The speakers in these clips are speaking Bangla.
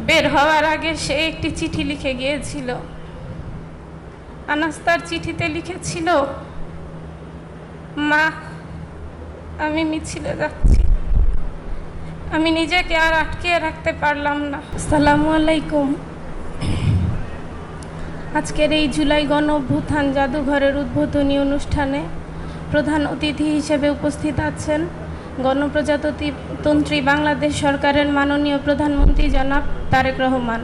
বের হওয়ার আগে সে একটি চিঠি লিখে গিয়েছিল। আনাস তার চিঠিতে লিখেছিল, মা, আমি মিছিলে যাচ্ছি, আমি নিজেকে আর আটকে রাখতে পারলাম না। আসসালামু আলাইকুম। আজকের এই জুলাই গণ অভ্যুত্থান জাদুঘরের উদ্বোধনী অনুষ্ঠানে প্রধান অতিথি হিসেবে উপস্থিত আছেন গণপ্রজাতন্ত্রী বাংলাদেশ সরকারের মাননীয় প্রধানমন্ত্রী জনাব তারেক রহমান।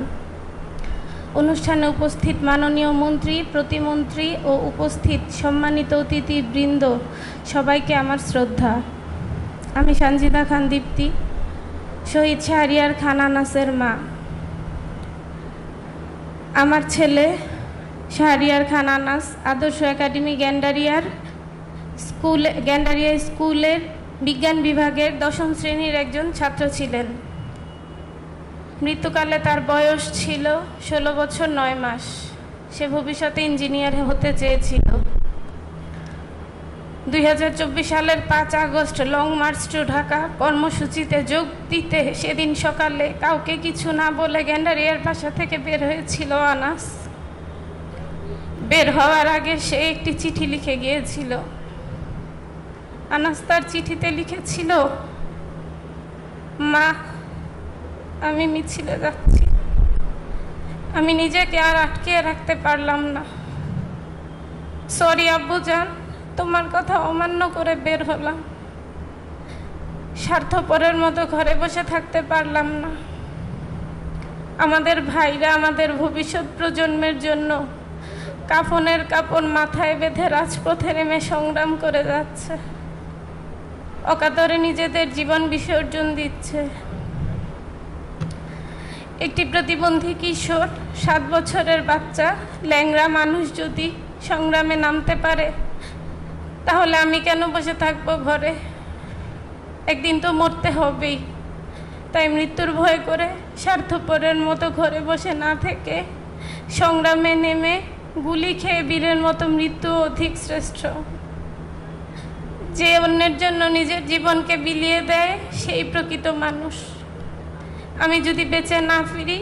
অনুষ্ঠানে উপস্থিত মাননীয় মন্ত্রী, প্রতিমন্ত্রী ও উপস্থিত সম্মানিত অতিথিবৃন্দ, সবাইকে আমার শ্রদ্ধা। আমি সানজিদা খান দীপ্তি, শহীদ শাহরিয়ার খান আনাসের মা। আমার ছেলে শাহরিয়ার খান আনাস আদর্শ একাডেমি গ্যান্ডারিয়া স্কুলের বিজ্ঞান বিভাগের 10ম শ্রেণীর একজন ছাত্র ছিলেন। মৃত্যুকালে তার বয়স ছিল 16 বছর 9 মাস। সে ভবিষ্যতে ইঞ্জিনিয়ার হতে চেয়েছিল। 2024 সালের 5 August long march to Dhaka কর্মসূচিতে যোগ দিতে সেদিন সকালে কাউকে কিছু না বলে গ্যান্ডারিয়ার বাসা থেকে বের হয়েছিল আনাস। বের হওয়ার আগে সে একটি চিঠি লিখে গিয়েছিল। আনাস তার চিঠিতে লিখেছিল, মা, আমি মিছিলে যাচ্ছি, আমি নিজেকে আর আটকে রাখতে পারলাম না। সরি আব্বুজান, তোমার কথা অমান্য করে বের হলাম। স্বার্থপরের মতো ঘরে বসে থাকতে পারলাম না। আমাদের ভাইরা আমাদের ভবিষ্যৎ প্রজন্মের জন্য কাফনের কাপড় মাথায় বেঁধে রাজপথে নেমে সংগ্রাম করে যাচ্ছে, অকাতরে নিজেদের জীবন বিসর্জন দিচ্ছে। একটি প্রতিবন্ধী কিশোর, 7 বছরের বাচ্চা, ল্যাংড়া মানুষ যদি সংগ্রামে নামতে পারে, তাহলে আমি কেন বসে থাকবো ঘরে? একদিন তো মরতে হবেই। তাই মৃত্যুর ভয় করে স্বার্থপরের মতো ঘরে বসে না থেকে সংগ্রামে নেমে গুলি খেয়ে বীরের মতো মৃত্যু অধিক শ্রেষ্ঠ। যে অন্যের জন্য নিজের জীবনকে বিলিয়ে দেয়, সেই প্রকৃত মানুষ। আমি যদি বেঁচে না ফিরি,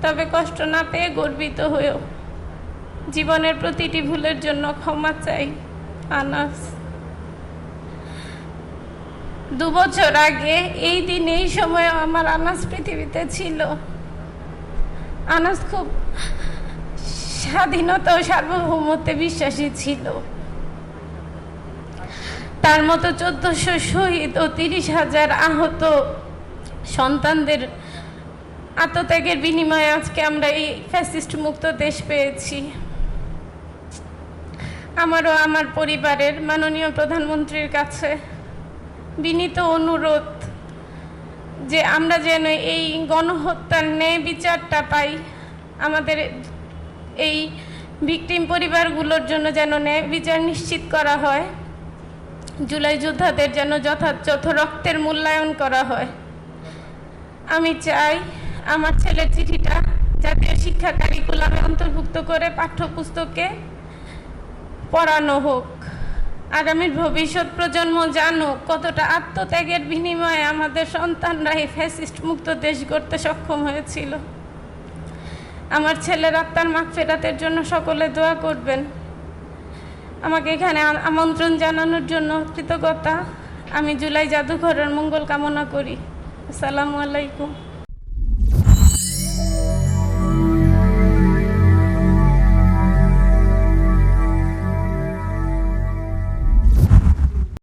তবে কষ্ট না পেয়ে গর্বিত হয়েও জীবনের প্রতিটি ভুলের জন্য ক্ষমা চাই। আনাস। 2 বছর আগে এই দিন এই সময় আমার আনাস পৃথিবীতে ছিল। আনাস খুব স্বাধীনতা ও সার্বভৌমত্বে বিশ্বাসী ছিল। তার মতো 1400 শহীদ ও 30,000 আহত সন্তানদের আত্মত্যাগের বিনিময়ে আজকে আমরা এই ফ্যাসিস্ট মুক্ত দেশ পেয়েছি। আমারও আমার পরিবারের মাননীয় প্রধানমন্ত্রীর কাছে বিনীত অনুরোধ যে আমরা যেন এই গণহত্যার ন্যায় বিচারটা পাই। আমাদের এই ভিকটিম পরিবারগুলোর জন্য যেন ন্যায় বিচার নিশ্চিত করা হয়। জুলাই যোদ্ধাদের যেন যথাযথ রক্তের মূল্যায়ন করা হয়। আমি চাই আমার ছেলের চিঠিটা জাতীয় শিক্ষা কারিকুলামে অন্তর্ভুক্ত করে পাঠ্যপুস্তকে পড়ানো হোক। আগামীর ভবিষ্যৎ প্রজন্ম জানুক কতটা আত্মত্যাগের বিনিময়ে আমাদের সন্তানরা এই ফ্যাসিস্ট মুক্ত দেশ গড়তে সক্ষম হয়েছিল। আমার ছেলের আত্মার মাগফিরাতের জন্য সকলে দোয়া করবেন। আমাকে এখানে আমন্ত্রণ জানানোর জন্য কৃতজ্ঞতা। আমি জুলাই জাদুঘরের মঙ্গল কামনা করি। আসসালামু আলাইকুম।